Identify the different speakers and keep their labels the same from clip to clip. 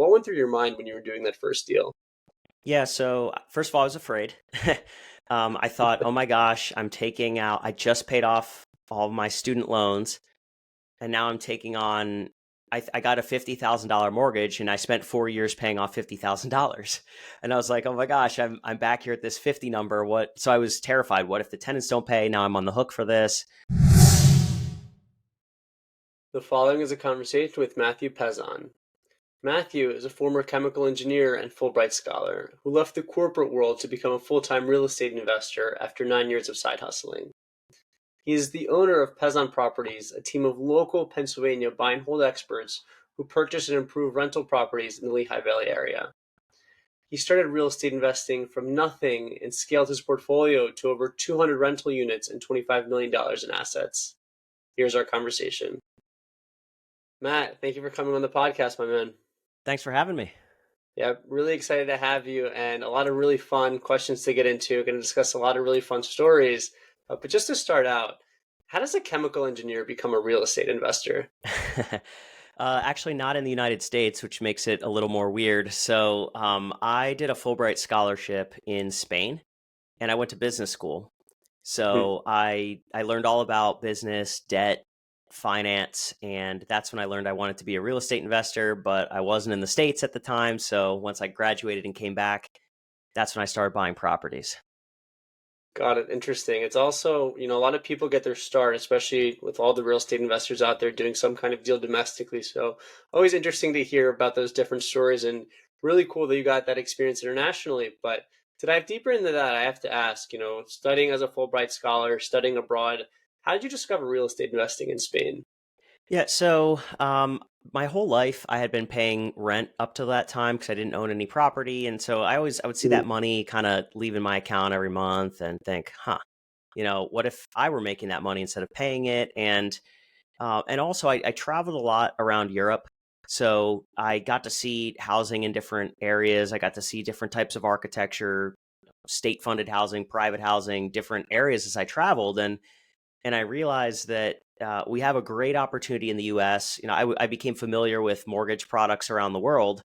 Speaker 1: what went through your mind when you were doing that first deal?
Speaker 2: Yeah, so first of all, I was afraid. I thought, oh my gosh, I just paid off all of my student loans, and now I'm taking on, I got a $50,000 mortgage, and I spent 4 years paying off $50,000. And I was like, oh my gosh, I'm back here at this 50 number. What? So I was terrified. What if the tenants don't pay? Now I'm on the hook for this.
Speaker 1: The following is a conversation with Mathew Pezon. Matthew is a former chemical engineer and Fulbright Scholar who left the corporate world to become a full-time real estate investor after 9 years of side hustling. He is the owner of Pezon Properties, a team of local Pennsylvania buy and hold experts who purchase and improve rental properties in the Lehigh Valley area. He started real estate investing from nothing and scaled his portfolio to over 200 rental units and $25 million in assets. Here's our conversation. Matt, thank you for coming on the podcast, my man.
Speaker 2: Thanks for having me.
Speaker 1: Yeah, really excited to have you and a lot of really fun questions to get into. We're going to discuss a lot of really fun stories. But just to start out, how does a chemical engineer become a real estate investor?
Speaker 2: Actually, not in the United States, which makes it a little more weird. So, I did a Fulbright scholarship in Spain, and I went to business school.
Speaker 1: Hmm.
Speaker 2: So I learned all about business, debt, finance, and that's when I learned I wanted to be a real estate investor, but I wasn't in the States at the time. So once I graduated and came back, that's when I started buying properties.
Speaker 1: Got it. Interesting. It's also, a lot of people get their start, especially with all the real estate investors out there doing some kind of deal domestically. So always interesting to hear about those different stories and really cool that you got that experience internationally. But to dive deeper into that, I have to ask, studying as a Fulbright scholar, studying abroad, how did you discover real estate investing in Spain?
Speaker 2: Yeah, so my whole life I had been paying rent up to that time because I didn't own any property, and so I would see
Speaker 1: Mhm.
Speaker 2: that money kind of leaving my account every month and think, huh, what if I were making that money instead of paying it? And also, I traveled a lot around Europe. So I got to see housing in different areas. I got to see different types of architecture, state funded housing, private housing, different areas as I traveled. And I realized that we have a great opportunity in the US. I became familiar with mortgage products around the world,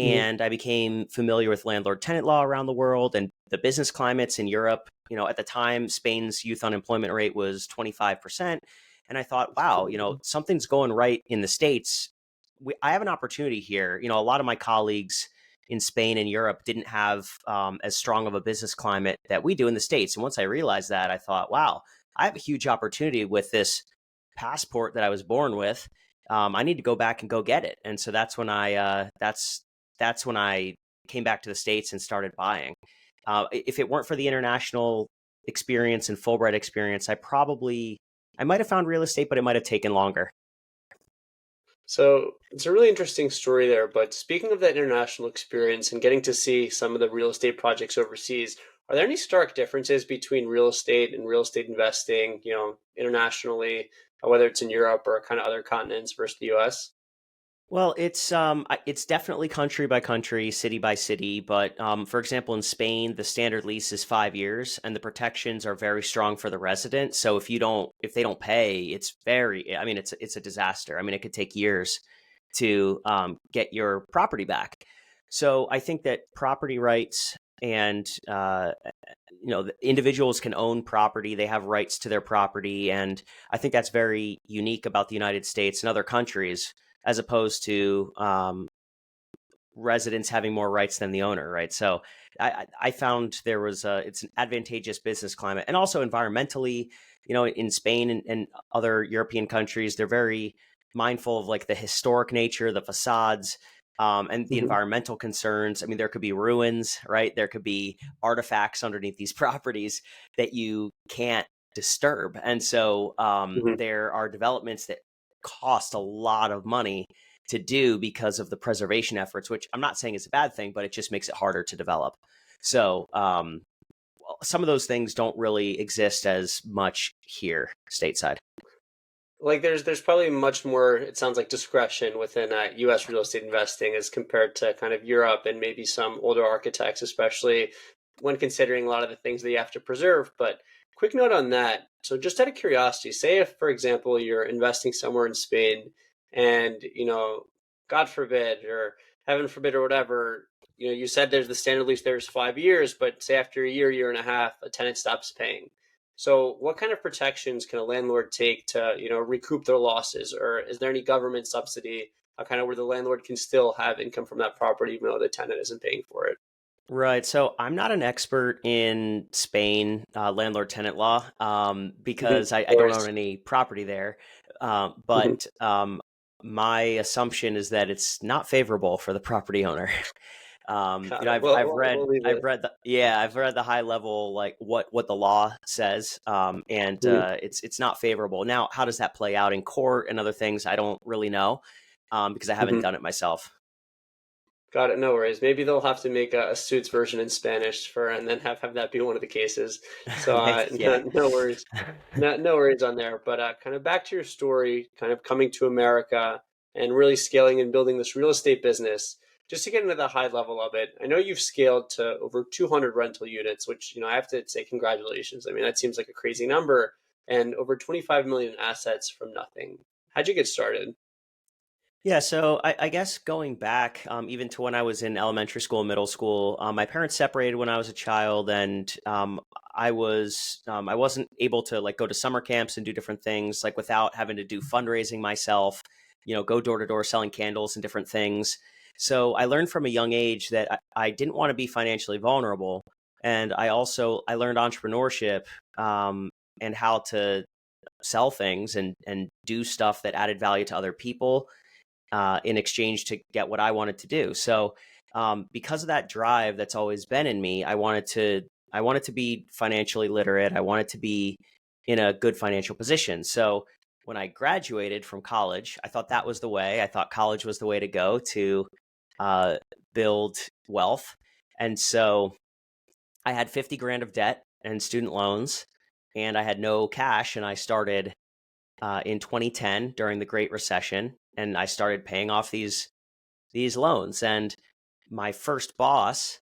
Speaker 1: Mhm.
Speaker 2: and I became familiar with landlord tenant law around the world and the business climates in Europe. At the time, Spain's youth unemployment rate was 25%. And I thought, wow, something's going right in the States. I have an opportunity here. A lot of my colleagues in Spain and Europe didn't have as strong of a business climate that we do in the States. And once I realized that, I thought, wow, I have a huge opportunity with this passport that I was born with. I need to go back and go get it. And so that's when I came back to the States and started buying. If it weren't for the international experience and Fulbright experience, I might have found real estate, but it might have taken longer.
Speaker 1: So it's a really interesting story there. But speaking of that international experience and getting to see some of the real estate projects overseas, are there any stark differences between real estate and real estate investing, internationally, whether it's in Europe or kind of other continents versus the US?
Speaker 2: Well, it's definitely country by country, city by city. But for example, in Spain, the standard lease is 5 years, and the protections are very strong for the resident. So if they don't pay, I mean, it's a disaster. I mean, it could take years to get your property back. So I think that property rights and the individuals can own property; they have rights to their property, and I think that's very unique about the United States and other countries as opposed to residents having more rights than the owner, right? So I found it's an advantageous business climate, and also environmentally, in Spain and other European countries, they're very mindful of like the historic nature, the facades. And the
Speaker 1: Mhm.
Speaker 2: environmental concerns. I mean, there could be ruins, right? There could be artifacts underneath these properties that you can't disturb. And so
Speaker 1: Mhm.
Speaker 2: there are developments that cost a lot of money to do because of the preservation efforts, which I'm not saying is a bad thing, but it just makes it harder to develop. So some of those things don't really exist as much here stateside.
Speaker 1: Like there's probably much more, it sounds like, discretion within US real estate investing as compared to kind of Europe and maybe some older architects, especially when considering a lot of the things that you have to preserve. But quick note on that. So just out of curiosity, say if, for example, you're investing somewhere in Spain and, God forbid, or heaven forbid or whatever, you said there's the standard lease there's 5 years, but say after a year and a half, a tenant stops paying. So what kind of protections can a landlord take to, recoup their losses? Or is there any government subsidy, kind of where the landlord can still have income from that property even though the tenant isn't paying for it?
Speaker 2: Right. So I'm not an expert in Spain landlord tenant law
Speaker 1: Mhm.
Speaker 2: because I
Speaker 1: No
Speaker 2: don't own
Speaker 1: worries.
Speaker 2: any property there.
Speaker 1: Mhm.
Speaker 2: But my assumption is that it's not favorable for the property owner.
Speaker 1: Got it.
Speaker 2: I've read the high level, like what the law says, and
Speaker 1: Mhm.
Speaker 2: it's not favorable. Now, how does that play out in court and other things? I don't really know because I haven't
Speaker 1: Mhm.
Speaker 2: done it myself.
Speaker 1: Got it. No worries. Maybe they'll have to make a Suits version in Spanish and then have that be one of the cases. So
Speaker 2: Maybe, yeah.
Speaker 1: no worries. No worries on there. But kind of back to your story, kind of coming to America and really scaling and building this real estate business. Just to get into the high level of it, I know you've scaled to over 200 rental units, which I have to say congratulations. I mean, that seems like a crazy number, and over 25 million assets from nothing. How'd you get started?
Speaker 2: Yeah, so I guess going back even to when I was in elementary school and middle school, my parents separated when I was a child, and I wasn't able to like go to summer camps and do different things like without having to do fundraising myself, go door to door selling candles and different things. So I learned from a young age that I didn't want to be financially vulnerable, and I learned entrepreneurship and how to sell things and do stuff that added value to other people in exchange to get what I wanted to do. So because of that drive that's always been in me, I wanted to be financially literate. I wanted to be in a good financial position. So when I graduated from college, I thought that was the way. I thought college was the way to go to uh, build wealth. And so I had 50 grand of debt and student loans, and I had no cash. And I started in 2010 during the Great Recession, and I started paying off these loans. And my first boss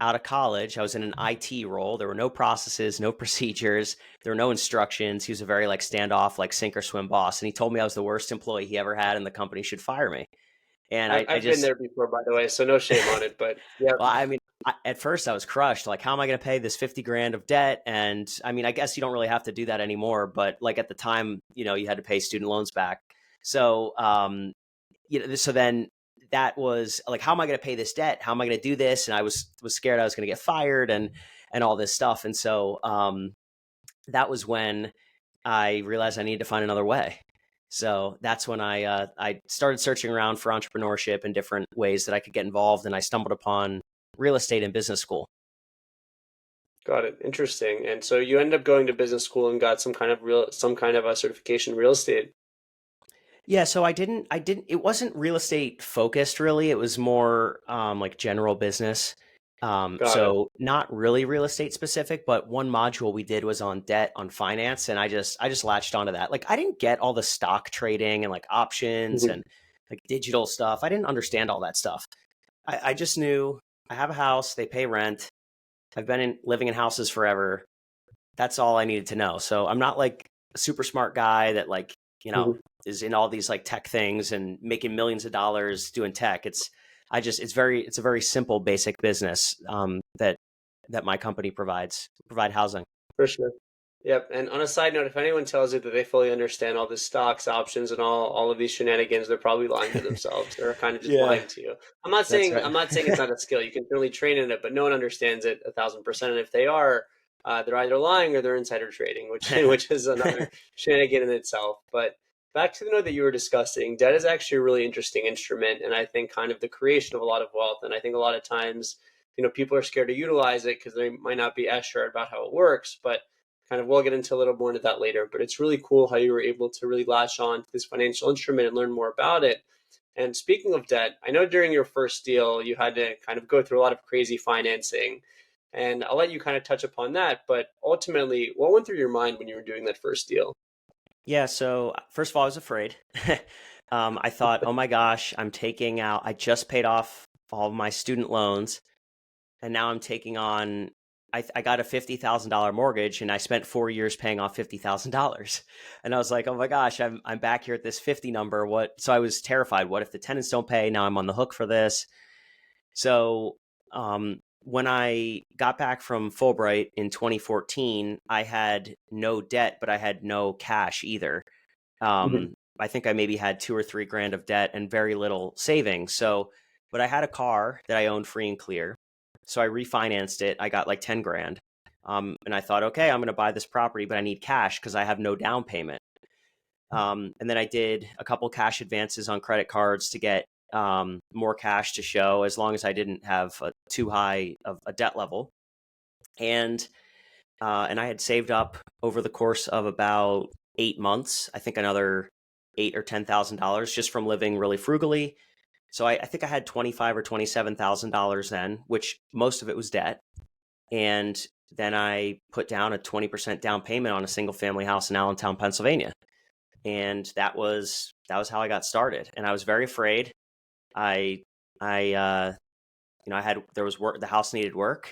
Speaker 2: out of college, I was in an IT role. There were no processes, no procedures, there were no instructions. He was a very like standoff, like sink or swim boss, and he told me I was the worst employee he ever had, and the company should fire me. And I
Speaker 1: I've been
Speaker 2: just
Speaker 1: there before, by the way, so no shame on it. But yeah.
Speaker 2: Well, I mean, at first I was crushed. Like, how am I going to pay this 50 grand of debt? And I mean, I guess you don't really have to do that anymore, but like at the time, you had to pay student loans back. So, so then that was like, how am I going to pay this debt? How am I going to do this? And I was scared I was going to get fired and all this stuff. And so, that was when I realized I needed to find another way. So that's when I started searching around for entrepreneurship and different ways that I could get involved, and I stumbled upon real estate in business school.
Speaker 1: Got it. Interesting. And so you end up going to business school and got some kind of a certification in real estate.
Speaker 2: Yeah, so I didn't it wasn't real estate focused really. It was more like general business.
Speaker 1: Got it.
Speaker 2: So not really real estate specific, but one module we did was on debt on finance, and I just latched onto that. Like I didn't get all the stock trading and like options
Speaker 1: Mhm.
Speaker 2: and like digital stuff. I didn't understand all that stuff. I just knew I have a house, they pay rent. I've been living in houses forever. That's all I needed to know. So I'm not like a super smart guy that like,
Speaker 1: Mhm.
Speaker 2: is in all these like tech things and making millions of dollars doing tech. It's a very simple, basic business that my company provide housing.
Speaker 1: For sure. Yep. And on a side note, if anyone tells you that they fully understand all the stocks, options, and all of these shenanigans, they're probably lying to themselves. They're kind of just
Speaker 2: Yeah,
Speaker 1: lying to you.
Speaker 2: that's
Speaker 1: I'm
Speaker 2: right.
Speaker 1: not saying it's not a skill. You can certainly train in it, but no one understands it 1,000%. And if they are, they're either lying or they're insider trading, which which is another shenanigan in itself. But back to the note that you were discussing, debt is actually a really interesting instrument, and I think kind of the creation of a lot of wealth. And I think a lot of times, people are scared to utilize it because they might not be as sure about how it works, but kind of we'll get into a little more into that later. But it's really cool how you were able to really latch on to this financial instrument and learn more about it. And speaking of debt, I know during your first deal you had to kind of go through a lot of crazy financing, and I'll let you kind of touch upon that. But ultimately, what went through your mind when you were doing that first deal?
Speaker 2: Yeah, so first of all, I was afraid. I thought, oh my gosh, I just paid off all of my student loans, and now I'm taking on I got a $50,000 mortgage and I spent 4 years paying off $50,000. And I was like, oh my gosh, I'm back here at this 50 number. What? So I was terrified. What if the tenants don't pay? Now I'm on the hook for this. So when I got back from Fulbright in 2014, I had no debt, but I had no cash either.
Speaker 1: Mhm.
Speaker 2: I think I maybe had 2 or 3 grand of debt and very little savings. So, but I had a car that I owned free and clear. So I refinanced it. I got like 10 grand. And I thought, okay, I'm going to buy this property, but I need cash because I have no down payment. And then I did a couple cash advances on credit cards to get more cash to show, as long as I didn't have too high of a debt level. And I had saved up over the course of about 8 months, I think another $8,000 or $10,000 just from living really frugally. So I think I had $25,000 or $27,000 then, which most of it was debt. And then I put down a 20% down payment on a single family house in Allentown, Pennsylvania. And that was how I got started. And I was very afraid. I I I had, there was work, the house needed work.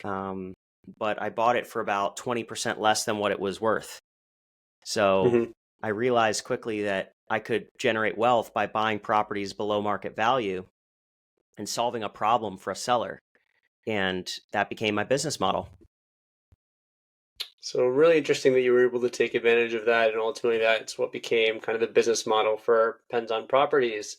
Speaker 2: But I bought it for about 20% less than what it was worth. So
Speaker 1: Mhm.
Speaker 2: I realized quickly that I could generate wealth by buying properties below market value and solving a problem for a seller. And that became my business model.
Speaker 1: So really interesting that you were able to take advantage of that, and ultimately that's what became kind of the business model for Penzon Properties.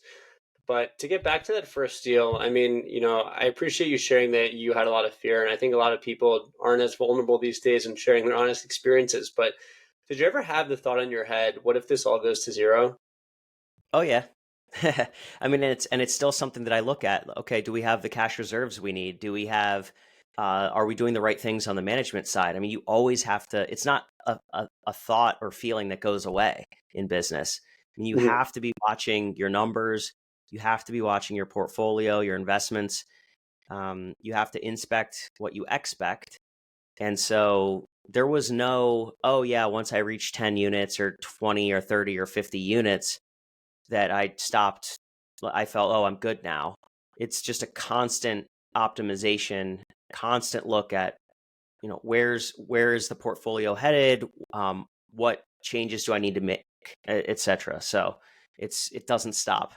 Speaker 1: But to get back to that first deal, I mean, I appreciate you sharing that you had a lot of fear, and I think a lot of people aren't as vulnerable these days in sharing their honest experiences. But did you ever have the thought in your head, what if this all goes to zero?
Speaker 2: Oh yeah. I mean, and it's still something that I look at. Okay, do we have the cash reserves we need? Do we have are we doing the right things on the management side? I mean, you always have to, it's not a thought or feeling that goes away in business. I mean, you
Speaker 1: Mhm.
Speaker 2: have to be watching your numbers, you have to be watching your portfolio, your investments. You have to inspect what you expect. And so there was no, oh yeah, once I reach 10 units or 20 or 30 or 50 units, that I stopped. I felt, oh, I'm good now. It's just a constant optimization, constant look at, where is the portfolio headed? What changes do I need to make, etc. So it doesn't stop.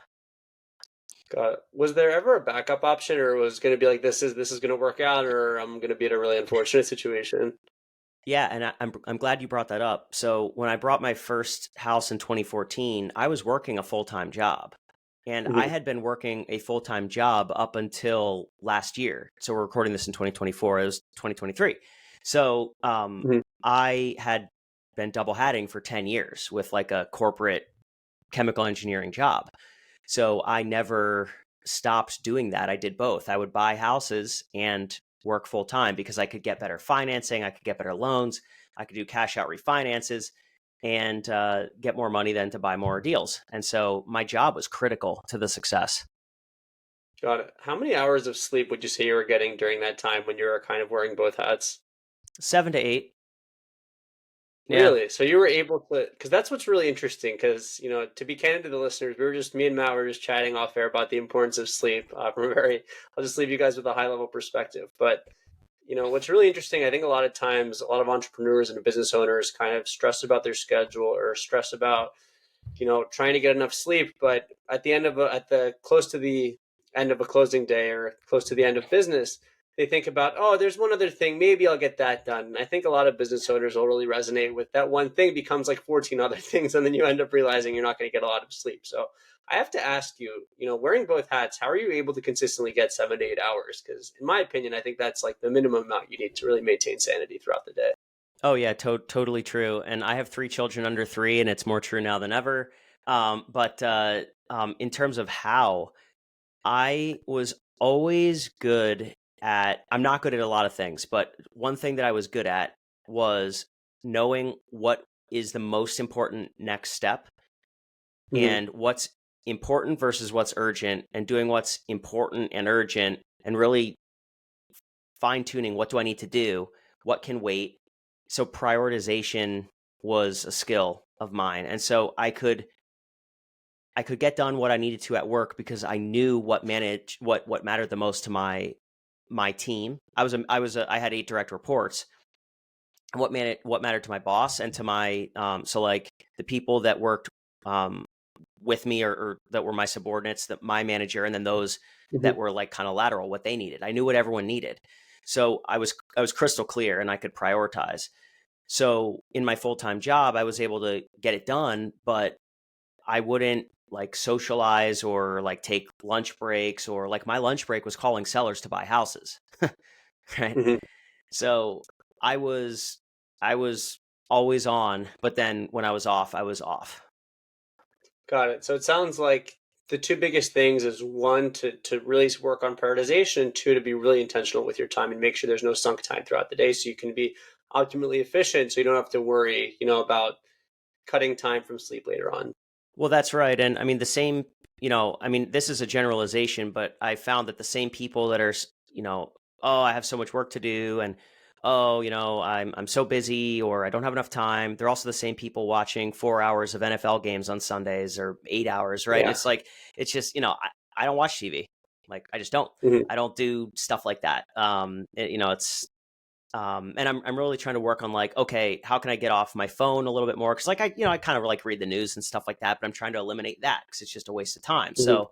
Speaker 1: Got it. Was there ever a backup option, or was going to be like this is going to work out, or I'm going to be in a really unfortunate situation?
Speaker 2: Yeah, and I'm glad you brought that up. So when I bought my first house in 2014, I was working a full-time job. And I
Speaker 1: Mhm.
Speaker 2: had been working a full-time job up until last year. So we're recording this in 2024. It was 2023. So
Speaker 1: Mhm.
Speaker 2: I had been double hatting for 10 years with like a corporate chemical engineering job. So I never stopped doing that. I did both. I would buy houses and work full time because I could get better financing, I could get better loans, I could do cash out refinances and get more money then to buy more deals. And so my job was critical to the success.
Speaker 1: Got it. How many hours of sleep would you say you were getting during that time when you were kind of wearing both hats?
Speaker 2: 7 to 8. Yeah.
Speaker 1: Really? So you were able to, because that's what's really interesting. Because to be candid to the listeners, me and Matt were just chatting off air about the importance of sleep. From a very, I'll just leave you guys with a high level perspective. But what's really interesting, I think a lot of times, a lot of entrepreneurs and business owners kind of stress about their schedule or stress about trying to get enough sleep. But at the close to the end of a closing day or close to the end of business, they think about, oh, there's one other thing. Maybe I'll get that done. And I think a lot of business owners will really resonate with that one thing becomes like 14 other things. And then you end up realizing you're not going to get a lot of sleep. So I have to ask you, wearing both hats, how are you able to consistently get 7 to 8 hours? Because in my opinion, I think that's like the minimum amount you need to really maintain sanity throughout the day.
Speaker 2: Oh yeah, totally true. And I have 3 children under 3, and it's more true now than ever. But in terms of how, I was always good at, I'm not good at a lot of things, but one thing that I was good at was knowing what is the most important next step
Speaker 1: Hmm.
Speaker 2: and what's important versus what's urgent, and doing what's important and urgent and really fine tuning what do I need to do, what can wait. So prioritization was a skill of mine. And so I could get done what I needed to at work because I knew what mattered the most to my my team. I had 8 direct reports. And what mattered to my boss and to my so like the people that worked with me or that were my subordinates, that my manager, and then those that were like kind of lateral, what they needed. I knew what everyone needed. So I was crystal clear and I could prioritize. So in my full-time job, I was able to get it done, but I wouldn't like socialize or like take lunch breaks, or like my lunch break was calling sellers to buy houses. Right.
Speaker 1: Hmm.
Speaker 2: So I was always on, but then when I was off, I was off.
Speaker 1: Got it. So it sounds like the two biggest things is one, to really work on prioritization, and two, to be really intentional with your time and make sure there's no sunk time throughout the day so you can be optimally efficient so you don't have to worry, about cutting time from sleep later on.
Speaker 2: Well, that's right. And I mean, the same, I mean, this is a generalization, but I found that the same people that are, oh, I have so much work to do, and oh, I'm so busy, or I don't have enough time. They're also the same people watching 4 hours of NFL games on Sundays, or 8 hours, right? And
Speaker 1: Yeah.
Speaker 2: it's like, it's just, I don't watch TV. Like, I just don't.
Speaker 1: Hmm.
Speaker 2: I don't do stuff like that. It's and I'm really trying to work on like, okay, how can I get off my phone a little bit more? Because like I kind of like read the news and stuff like that, but I'm trying to eliminate that because it's just a waste of time.
Speaker 1: Hmm.
Speaker 2: So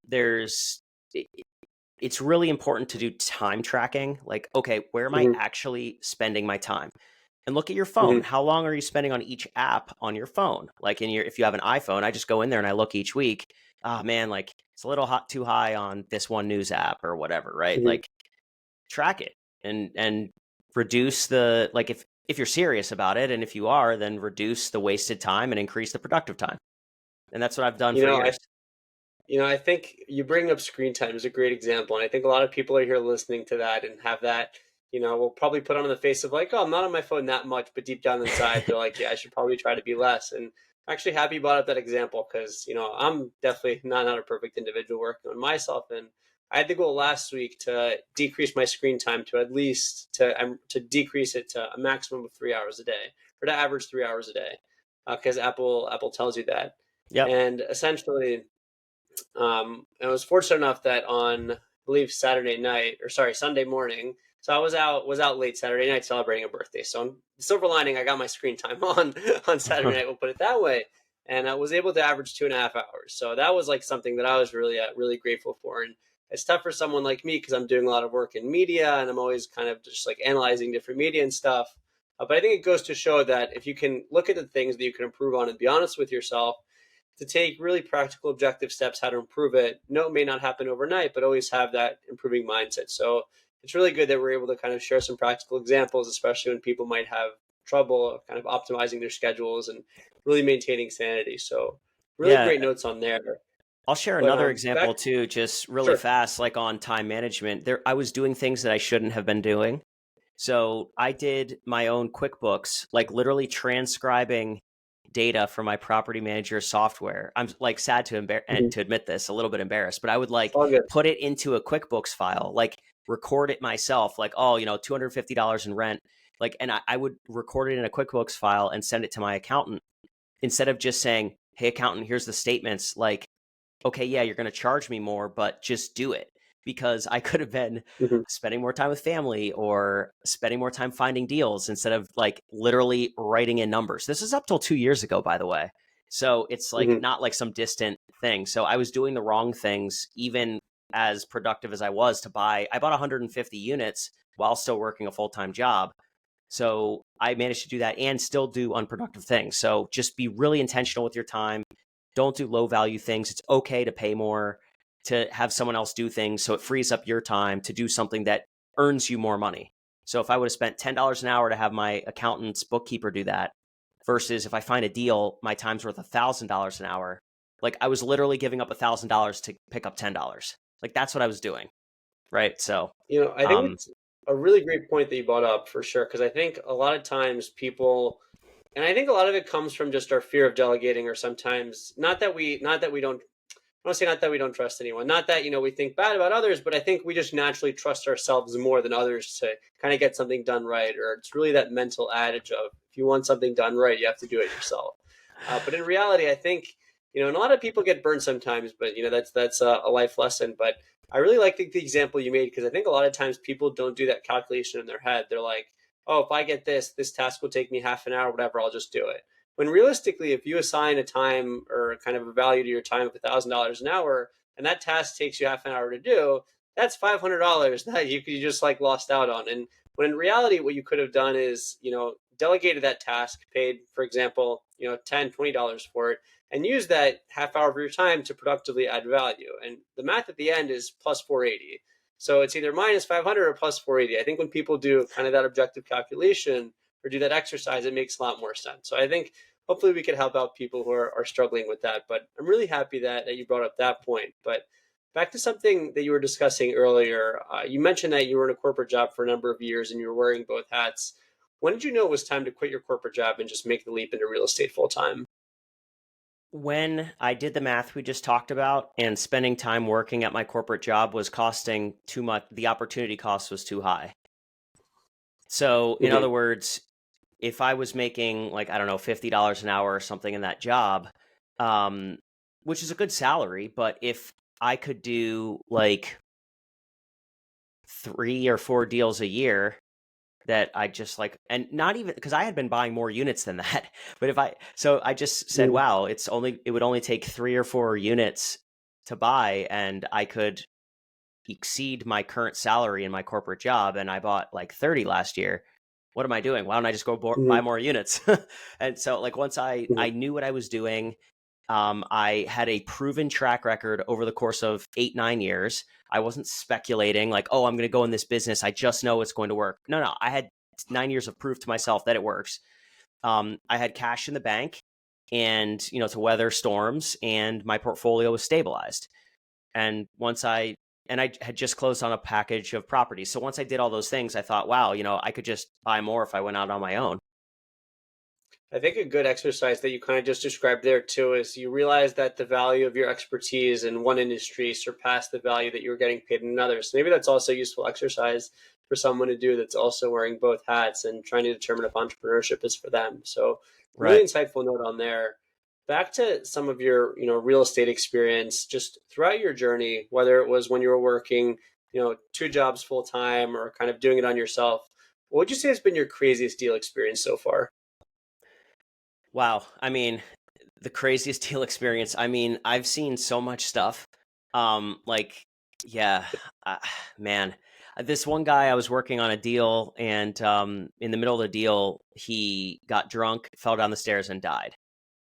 Speaker 2: there's it's really important to do time tracking. Like, okay, where am I
Speaker 1: Hmm.
Speaker 2: actually spending my time? And look at your
Speaker 1: Hmm.
Speaker 2: phone. How long are you spending on each app on your phone? Like if you have an iPhone, I just go in there and I look each week. Oh man, like it's a little too high on this one news app or whatever, right?
Speaker 1: Hmm.
Speaker 2: Like track it and reduce the like if you're serious about it, and if you are, then reduce the wasted time and increase the productive time. And that's what I've done
Speaker 1: You
Speaker 2: for
Speaker 1: know, I
Speaker 2: years.
Speaker 1: I think you bring up screen time is a great example, and I think a lot of people are here listening to that and have that. Will probably put on the face of like, oh, I'm not on my phone that much, but deep down inside, they're like, yeah, I should probably try to be less. And I'm actually happy you brought up that example because I'm definitely not a perfect individual working on myself, and I had the goal last week to decrease my screen time to at least to decrease it to a maximum of 3 hours a day, or to average 3 hours a day, because Apple tells you that.
Speaker 2: Yep.
Speaker 1: And essentially, I was fortunate enough that on, I believe, Saturday night, or sorry, Sunday morning. So I was out late Saturday night celebrating a birthday. So on the silver lining, I got my screen time on Saturday night. We'll put it that way, and I was able to average 2.5 hours. So that was like something that I was really grateful for. And it's tough for someone like me because I'm doing a lot of work in media and I'm always kind of just like analyzing different media and stuff. But I think it goes to show that if you can look at the things that you can improve on and be honest with yourself, to take really practical, objective steps how to improve it. No, it may not happen overnight, but always have that improving mindset. So it's really good that we're able to kind of share some practical examples, especially when people might have trouble kind of optimizing their schedules and really maintaining sanity. So really
Speaker 2: Yeah.
Speaker 1: great notes on there.
Speaker 2: I'll share
Speaker 1: But
Speaker 2: another
Speaker 1: back,
Speaker 2: example too, just really
Speaker 1: sure.
Speaker 2: fast, like on time management. There, I was doing things that I shouldn't have been doing. So I did my own QuickBooks, like literally transcribing data from my property manager software. I'm like sad
Speaker 1: Mhm.
Speaker 2: to admit this, a little bit embarrassed, but I would like
Speaker 1: All good.
Speaker 2: put it into a QuickBooks file, like record it myself, like, oh, $250 in rent. Like, and I would record it in a QuickBooks file and send it to my accountant instead of just saying, hey, accountant, here's the statements. Like, okay, yeah, you're going to charge me more, but just do it, because I could have been
Speaker 1: Hmm.
Speaker 2: spending more time with family or spending more time finding deals instead of like literally writing in numbers. This is up till 2 years ago, by the way. So it's like
Speaker 1: Hmm.
Speaker 2: not like some distant thing. So I was doing the wrong things, even as productive as I bought 150 units while still working a full-time job. So I managed to do that and still do unproductive things. So just be really intentional with your time. Don't do low value things. It's okay to pay more, to have someone else do things, so it frees up your time to do something that earns you more money. So if I would have spent $10 an hour to have my accountant's bookkeeper do that, versus if I find a deal, my time's worth $1,000 an hour. Like I was literally giving up $1,000 to pick up $10. Like that's what I was doing. Right. So,
Speaker 1: I think
Speaker 2: um,
Speaker 1: it's a really great point that you brought up for sure, because I think a lot of times people, and I think a lot of it comes from just our fear of delegating, or sometimes not that we don't. I don't say not that we don't trust anyone, not that we think bad about others, but I think we just naturally trust ourselves more than others to kind of get something done right. Or it's really that mental adage of if you want something done right, you have to do it yourself. But in reality, I think and a lot of people get burned sometimes, but that's a life lesson. But I really like the example you made because I think a lot of times people don't do that calculation in their head. They're like, oh, if I get this task will take me half an hour, whatever, I'll just do it. When realistically, if you assign a time or kind of a value to your time of $1,000 an hour, and that task takes you half an hour to do, that's $500 that you just like lost out on. And when in reality, what you could have done is, delegated that task, paid, for example, $10, $20 for it, and use that half hour of your time to productively add value. And the math at the end is plus 480. So it's either minus 500 or plus 480. I think when people do kind of that objective calculation or do that exercise, it makes a lot more sense. So I think hopefully we can help out people who are struggling with that. But I'm really happy that you brought up that point. But back to something that you were discussing earlier, you mentioned that you were in a corporate job for a number of years and you were wearing both hats. When did you know it was time to quit your corporate job and just make the leap into real estate full time?
Speaker 2: When I did the math we just talked about, and spending time working at my corporate job was costing too much, the opportunity cost was too high. So, in
Speaker 1: Mm-hmm.
Speaker 2: other words, if I was making like, I don't know, $50 an hour or something in that job, um, which is a good salary, but if I could do like 3 or 4 deals a year that I just like, and not even because I had been buying more units than that. But so I just said,
Speaker 1: Mm-hmm.
Speaker 2: wow, it would only take 3 or 4 units to buy, and I could exceed my current salary in my corporate job. And I bought like 30 last year. What am I doing? Why don't I just go buy more units? And so, like, once I
Speaker 1: Mm-hmm.
Speaker 2: knew what I was doing, I had a proven track record over the course of 8, 9 years. I wasn't speculating like, oh, I'm going to go in this business. I just know it's going to work. No, I had 9 years of proof to myself that it works. I had cash in the bank and, to weather storms, and my portfolio was stabilized. And I had just closed on a package of properties. So once I did all those things, I thought, wow, I could just buy more if I went out on my own.
Speaker 1: I think a good exercise that you kind of just described there too is you realize that the value of your expertise in one industry surpassed the value that you were getting paid in another. So maybe that's also a useful exercise for someone to do that's also wearing both hats and trying to determine if entrepreneurship is for them. So really
Speaker 2: Right.
Speaker 1: insightful note on there. Back to some of your, real estate experience just throughout your journey, whether it was when you were working, two jobs full time or kind of doing it on yourself. What would you say has been your craziest deal experience so far?
Speaker 2: Wow. I mean, the craziest deal experience. I mean, I've seen so much stuff. Like, yeah, uh, man. This one guy, I was working on a deal, and in the middle of the deal, he got drunk, fell down the stairs, and died.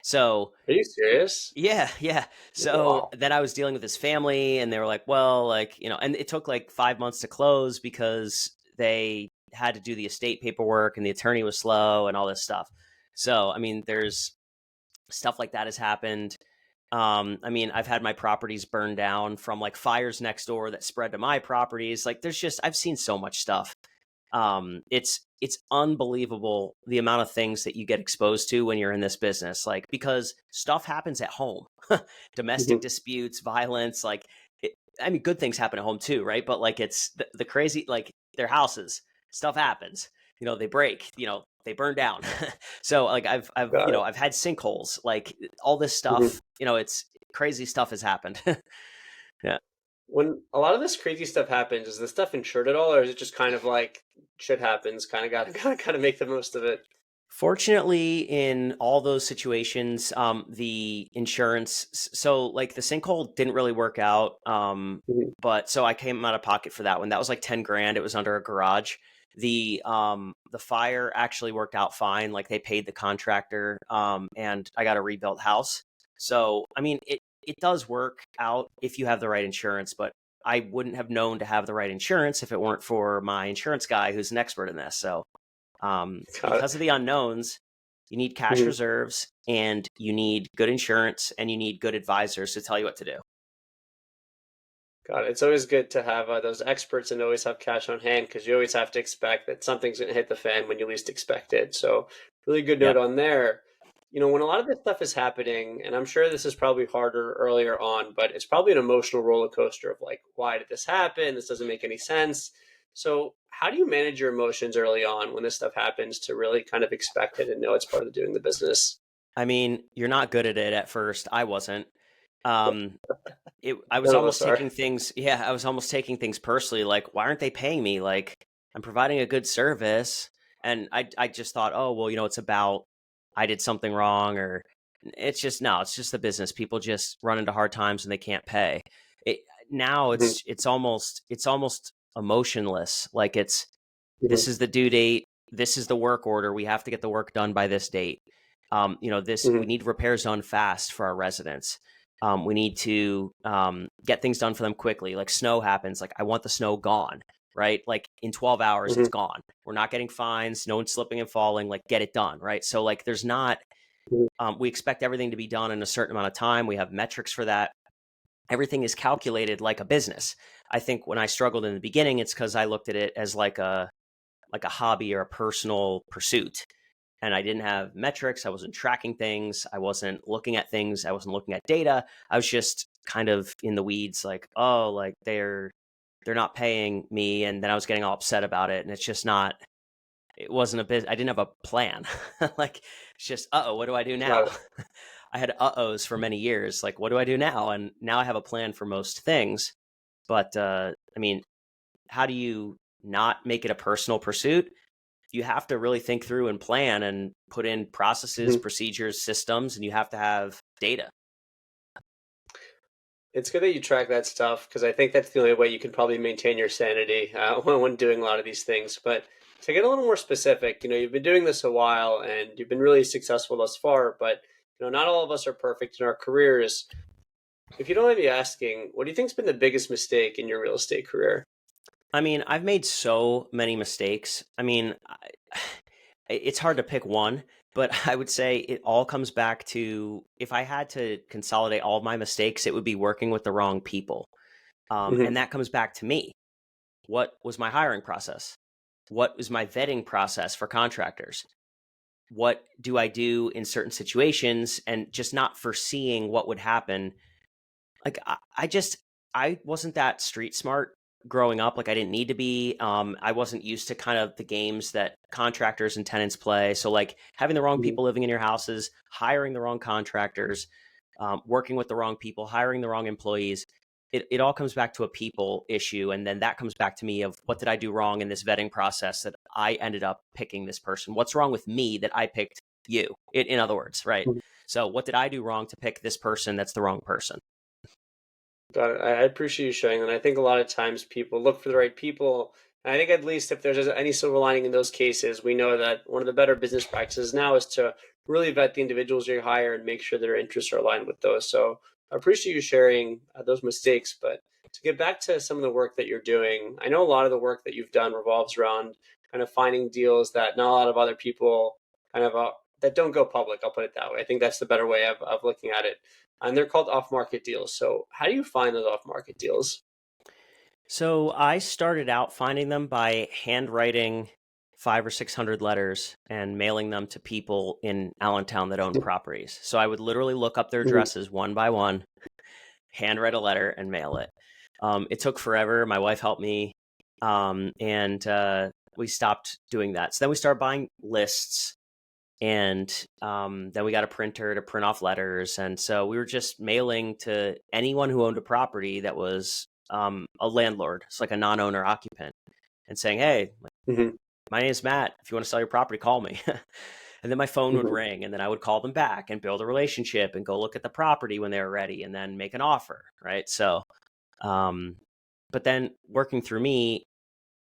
Speaker 2: So,
Speaker 1: Are you serious?
Speaker 2: yeah, yeah. So
Speaker 1: Wow.
Speaker 2: then I was dealing with his family, and they were like, well, like, and it took like 5 months to close because they had to do the estate paperwork, and the attorney was slow, and all this stuff. So, I mean, there's stuff like that has happened. I mean, I've had my properties burned down from like fires next door that spread to my properties. Like, I've seen so much stuff. It's unbelievable the amount of things that you get exposed to when you're in this business. Like, because stuff happens at home, domestic
Speaker 1: Mhm.
Speaker 2: disputes, violence. Like, I mean, good things happen at home too, right? But like, it's the crazy, like their houses, stuff happens. They break. They burn down. So like,
Speaker 1: Got it.
Speaker 2: I've had sinkholes. Like, all this
Speaker 1: Mhm.
Speaker 2: stuff. It's crazy stuff has happened. Yeah.
Speaker 1: When a lot of this crazy stuff happens, is this stuff insured at all, or is it just kind of like shit happens? Kind of got to kind of make the most of it.
Speaker 2: Fortunately, in all those situations, the insurance, so like the sinkhole didn't really work out.
Speaker 1: Mhm.
Speaker 2: But so I came out of pocket for that one. That was like 10 grand. It was under a garage. The fire actually worked out fine. Like, they paid the contractor, and I got a rebuilt house. So, I mean, it does work out if you have the right insurance, but I wouldn't have known to have the right insurance if it weren't for my insurance guy who's an expert in this. So,
Speaker 1: Got it.
Speaker 2: because of the unknowns, you need cash
Speaker 1: Mhm.
Speaker 2: reserves, and you need good insurance, and you need good advisors to tell you what to do.
Speaker 1: Got it. It's always good to have those experts and always have cash on hand because you always have to expect that something's going to hit the fan when you least expect it. So, really good note
Speaker 2: Yep.
Speaker 1: on there. When a lot of this stuff is happening, and I'm sure this is probably harder earlier on, but it's probably an emotional roller coaster of like, why did this happen? This doesn't make any sense. So, how do you manage your emotions early on when this stuff happens to really kind of expect it and know it's part of doing the business?
Speaker 2: I mean, you're not good at it at first. I wasn't. Um, I was
Speaker 1: None of us
Speaker 2: almost
Speaker 1: are.
Speaker 2: taking things, yeah, I was almost taking things personally. Like, why aren't they paying me? Like, I'm providing a good service. And I just thought, oh, well, it's about I did something wrong, or it's just, no, it's just the business. People just run into hard times and they can't pay. It, Now
Speaker 1: Mhm,
Speaker 2: it's almost emotionless. Like
Speaker 1: mhm,
Speaker 2: this is the due date. This is the work order. We have to get the work done by this date. We
Speaker 1: mhm,
Speaker 2: need repairs done fast for our residents. We need to get things done for them quickly. Like snow happens. Like I want the snow gone, right? Like in 12 hours, it's
Speaker 1: mhm,
Speaker 2: gone. We're not getting fines. No one's slipping and falling. Like get it done, right? So like there's not.
Speaker 1: mhm,
Speaker 2: We expect everything to be done in a certain amount of time. We have metrics for that. Everything is calculated like a business. I think when I struggled in the beginning, it's because I looked at it as like a hobby or a personal pursuit. And I didn't have metrics. I wasn't tracking things. I wasn't looking at things. I wasn't looking at data. I was just kind of in the weeds, like, oh, like they're not paying me. And then I was getting all upset about it. And it's just not, it wasn't a bit, I didn't have a plan. Like, it's just, uh-oh, what do I do
Speaker 1: got
Speaker 2: now?
Speaker 1: it.
Speaker 2: I had uh-ohs for many years. Like, what do I do now? And now I have a plan for most things. But I mean, how do you not make it a personal pursuit? You have to really think through and plan and put in processes,
Speaker 1: Mhm.
Speaker 2: procedures, systems, and you have to have data.
Speaker 1: It's good that you track that stuff because I think that's the only way you can probably maintain your sanity when doing a lot of these things. But to get a little more specific, you've been doing this a while and you've been really successful thus far. But not all of us are perfect in our careers. If you don't mind me asking, what do you think's been the biggest mistake in your real estate career?
Speaker 2: I mean, I've made so many mistakes. I mean, it's hard to pick one, but I would say it all comes back to if I had to consolidate all of my mistakes, it would be working with the wrong people.
Speaker 1: Hmm.
Speaker 2: And that comes back to me. What was my hiring process? What was my vetting process for contractors? What do I do in certain situations, and just not foreseeing what would happen. Like I wasn't that street smart growing up. Like I didn't need to be. I wasn't used to kind of the games that contractors and tenants play. So like having the wrong
Speaker 1: Hmm.
Speaker 2: people living in your houses, hiring the wrong contractors, working with the wrong people, hiring the wrong employees. It all comes back to a people issue. And then that comes back to me of what did I do wrong in this vetting process that I ended up picking this person? What's wrong with me that I picked you? In other words, right? So what did I do wrong to pick this person that's the wrong person?
Speaker 1: Got it. I appreciate you sharing that. And I think a lot of times people look for the right people. And I think at least if there's any silver lining in those cases, we know that one of the better business practices now is to really vet the individuals you hire and make sure their interests are aligned with those. So I appreciate you sharing those mistakes. But to get back to some of the work that you're doing, I know a lot of the work that you've done revolves around kind of finding deals that not a lot of other people kind of that don't go public. I'll put it that way. I think that's the better way of looking at it, and they're called off-market deals. So how do you find those off-market deals?
Speaker 2: So I started out finding them by handwriting 500 or 600 letters and mailing them to people in Allentown that owned properties. So I would literally look up their
Speaker 1: Mhm,
Speaker 2: addresses one by one, handwrite a letter, and mail it. It took forever. My wife helped me, and we stopped doing that. So then we started buying lists, and then we got a printer to print off letters. And so we were just mailing to anyone who owned a property that was a landlord. It's like a non-owner occupant, and saying, hey,
Speaker 1: mhm,
Speaker 2: my name is Matt. If you want to sell your property, call me. And then my phone would
Speaker 1: mhm.
Speaker 2: ring, and then I would call them back and build a relationship and go look at the property when they were ready and then make an offer. Right. So, um, but then working through me,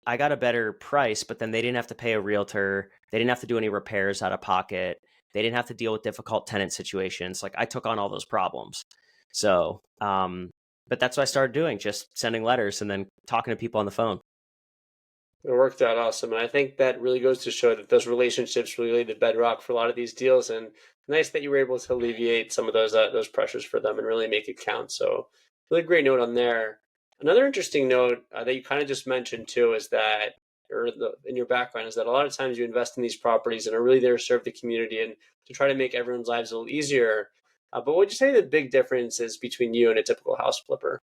Speaker 2: I got a better price, but then they didn't have to pay a realtor. They didn't have to do any repairs out of pocket. They didn't have to deal with difficult tenant situations. Like I took on all those problems. So, but that's what I started doing, just sending letters and then talking to people on the phone.
Speaker 1: It worked out awesome, and I think that really goes to show that those relationships really lay the bedrock for a lot of these deals. And nice that you were able to alleviate some of those pressures for them and really make it count. So, really great note on there. Another interesting note that you kind of just mentioned too is that, in your background, is that a lot of times you invest in these properties and are really there to serve the community and to try to make everyone's lives a little easier. But what would you say the big difference is between you and a typical house flipper?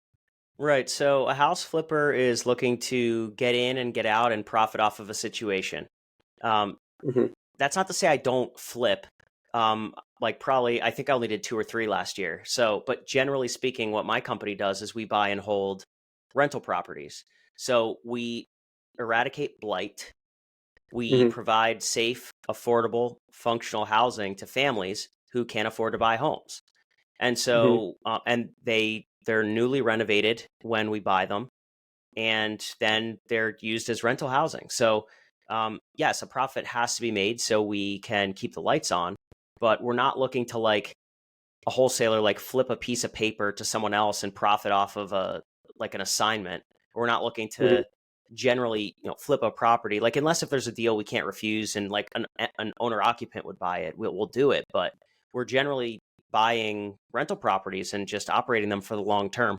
Speaker 2: Right. So a house flipper is looking to get in and get out and profit off of a situation. Um,
Speaker 1: Hmm.
Speaker 2: that's not to say I don't flip. like probably, I think I only did 2 or 3 last year. So, but generally speaking, what my company does is we buy and hold rental properties. So we eradicate blight. We
Speaker 1: Hmm.
Speaker 2: provide safe, affordable, functional housing to families who can't afford to buy homes. And
Speaker 1: Hmm.
Speaker 2: so, they're newly renovated when we buy them, and then they're used as rental housing. So, yes, a profit has to be made so we can keep the lights on, but we're not looking to like a wholesaler like flip a piece of paper to someone else and profit off of a like an assignment. We're not looking
Speaker 1: Hmm.
Speaker 2: to generally, flip a property, like unless if there's a deal we can't refuse and like an owner occupant would buy it, we'll do it. But we're generally buying rental properties and just operating them for the long term.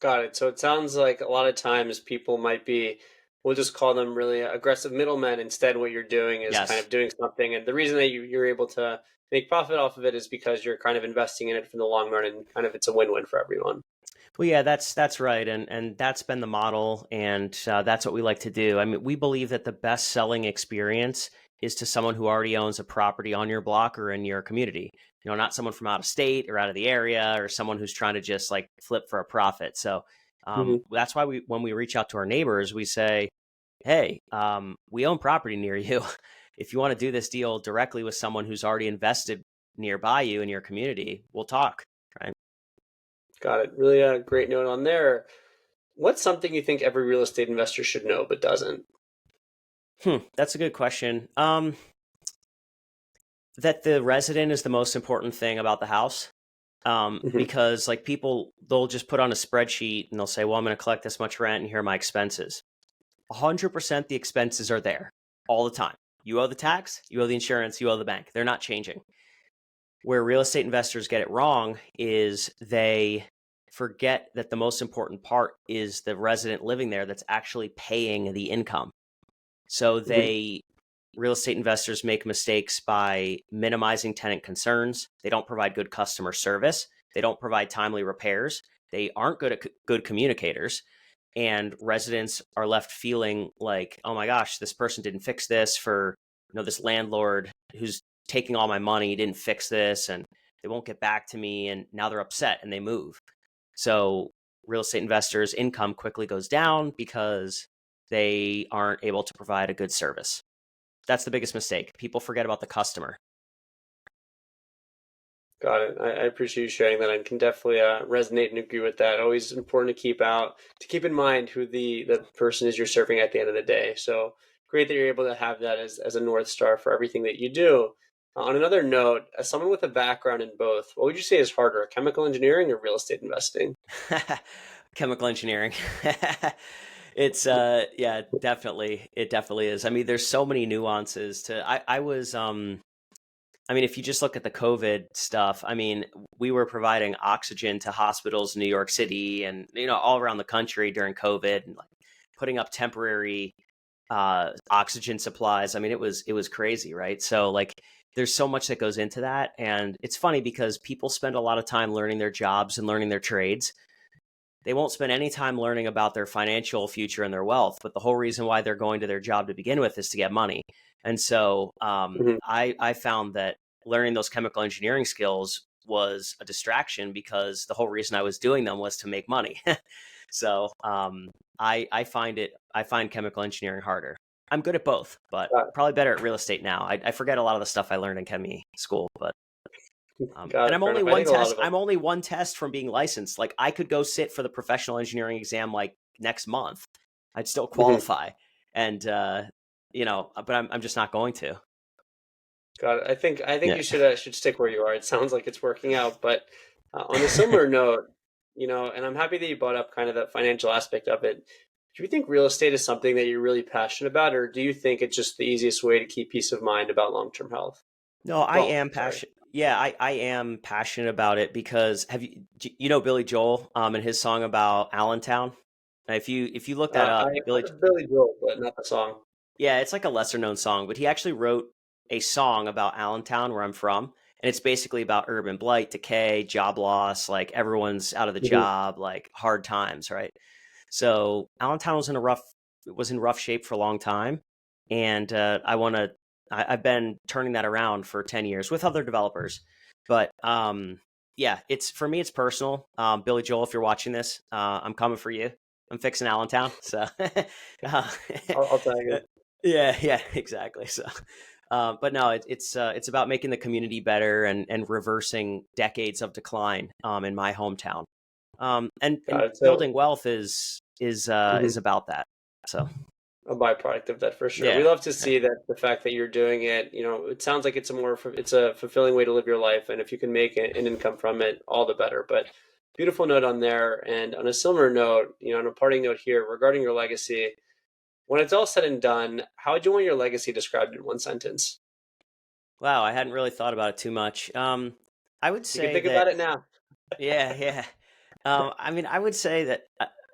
Speaker 1: Got it. So it sounds like a lot of times people might be, we'll just call them really aggressive middlemen. Instead, what you're doing is kind
Speaker 2: Yes.
Speaker 1: of doing something. And the reason that you're able to make profit off of it is because you're kind of investing in it for the long run and kind of it's a win-win for everyone.
Speaker 2: Well, yeah, that's right, and that's been the model, and that's what we like to do. I mean, we believe that the best selling experience is to someone who already owns a property on your block or in your community. Not someone from out of state or out of the area, or someone who's trying to just like flip for a profit. So
Speaker 1: Hmm.
Speaker 2: that's why when we reach out to our neighbors, we say, "Hey, we own property near you. If you want to do this deal directly with someone who's already invested nearby you in your community, we'll talk." Right?
Speaker 1: Got it. Really a great note on there. What's something you think every real estate investor should know but doesn't?
Speaker 2: That's a good question. That the resident is the most important thing about the house.
Speaker 1: Hmm.
Speaker 2: Because like people, they'll just put on a spreadsheet and they'll say, well, I'm going to collect this much rent and here are my expenses. 100% the expenses are there all the time. You owe the tax, you owe the insurance, you owe the bank. They're not changing. Where real estate investors get it wrong is they forget that the most important part is the resident living there that's actually paying the income. So
Speaker 1: Hmm.
Speaker 2: real estate investors make mistakes by minimizing tenant concerns. They don't provide good customer service. They don't provide timely repairs. They aren't good communicators. And residents are left feeling like, oh my gosh, this person didn't fix this for, this landlord who's taking all my money didn't fix this and they won't get back to me. And now they're upset and they move. So real estate investors' income quickly goes down because they aren't able to provide a good service. That's the biggest mistake. People forget about the customer.
Speaker 1: Got it. I appreciate you sharing that. I can definitely resonate and agree with that. Always important to keep in mind who the person is you're serving at the end of the day. So great that you're able to have that as a North Star for everything that you do. On another note, as someone with a background in both, what would you say is harder, chemical engineering or real estate investing?
Speaker 2: Chemical engineering. It's yeah, definitely. It definitely is. I mean, there's so many nuances to I was I mean, if you just look at the COVID stuff, I mean, we were providing oxygen to hospitals in New York City and all around the country during COVID and like putting up temporary oxygen supplies. I mean, it was crazy, right? So like there's so much that goes into that, and it's funny because people spend a lot of time learning their jobs and learning their trades. They won't spend any time learning about their financial future and their wealth, but the whole reason why they're going to their job to begin with is to get money. And so
Speaker 1: Mhm.
Speaker 2: I found that learning those chemical engineering skills was a distraction because the whole reason I was doing them was to make money. So I find chemical engineering harder. I'm good at both, but
Speaker 1: Got
Speaker 2: probably better at real estate now. I forget a lot of the stuff I learned in chemie school, but
Speaker 1: got
Speaker 2: and
Speaker 1: it. Fair enough. I think a lot of us.
Speaker 2: I'm only one test from being licensed. Like I could go sit for the professional engineering exam like next month. I'd still
Speaker 1: Mhm.
Speaker 2: qualify. And but I'm just not going to.
Speaker 1: Got it. I think
Speaker 2: Yeah.
Speaker 1: you should stick where you are. It sounds like it's working out. But on a similar note, and I'm happy that you brought up kind of the financial aspect of it. Do you think real estate is something that you're really passionate about, or do you think it's just the easiest way to keep peace of mind about long-term health?
Speaker 2: No, I
Speaker 1: Wealth,
Speaker 2: am
Speaker 1: sorry.
Speaker 2: passionate. Yeah, I am passionate about it because Billy Joel and his song about Allentown? If you look that
Speaker 1: I
Speaker 2: up,
Speaker 1: heard of Billy Joel, but not the song.
Speaker 2: yeah, it's like a lesser known song, but he actually wrote a song about Allentown, where I'm from, and it's basically about urban blight, decay, job loss, like everyone's out of the
Speaker 1: Hmm.
Speaker 2: job, like hard times, right? So Allentown was in rough shape for a long time, and I want to I've been turning that around for 10 years with other developers. But yeah, it's for me, it's personal. Billy Joel, if you're watching this, I'm coming for you. I'm fixing Allentown. So uh,
Speaker 1: I'll tell you.
Speaker 2: yeah, exactly. So but no, it's about making the community better and reversing decades of decline in my hometown. And
Speaker 1: Got it. So,
Speaker 2: building wealth is
Speaker 1: mhm,
Speaker 2: about that. So
Speaker 1: a byproduct of that for sure. We
Speaker 2: yeah,
Speaker 1: love to see that the fact that you're doing it, it sounds like it's a fulfilling way to live your life, and if you can make an income from it, all the better. But beautiful note on there, and on a similar note, on a parting note here regarding your legacy. When it's all said and done, how would you want your legacy described in one sentence?
Speaker 2: wow, I hadn't really thought about it too much. I would
Speaker 1: You can
Speaker 2: say
Speaker 1: think about
Speaker 2: that
Speaker 1: it now.
Speaker 2: yeah. I mean, I would say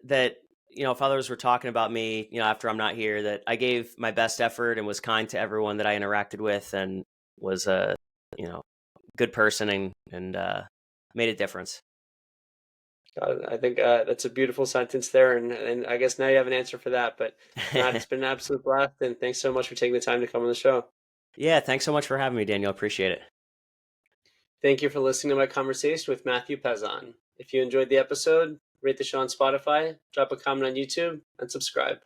Speaker 2: that if others were talking about me, after I'm not here, that I gave my best effort and was kind to everyone that I interacted with, and was a you know good person and made a difference.
Speaker 1: I think that's a beautiful sentence there, and I guess now you have an answer for that. But Matt, it's been an absolute blast, and thanks so much for taking the time to come on the show.
Speaker 2: Yeah, thanks so much for having me, Daniel. Appreciate it.
Speaker 1: Thank you for listening to my conversation with Mathew Pezon. If you enjoyed the episode, rate the show on Spotify, drop a comment on YouTube, and subscribe.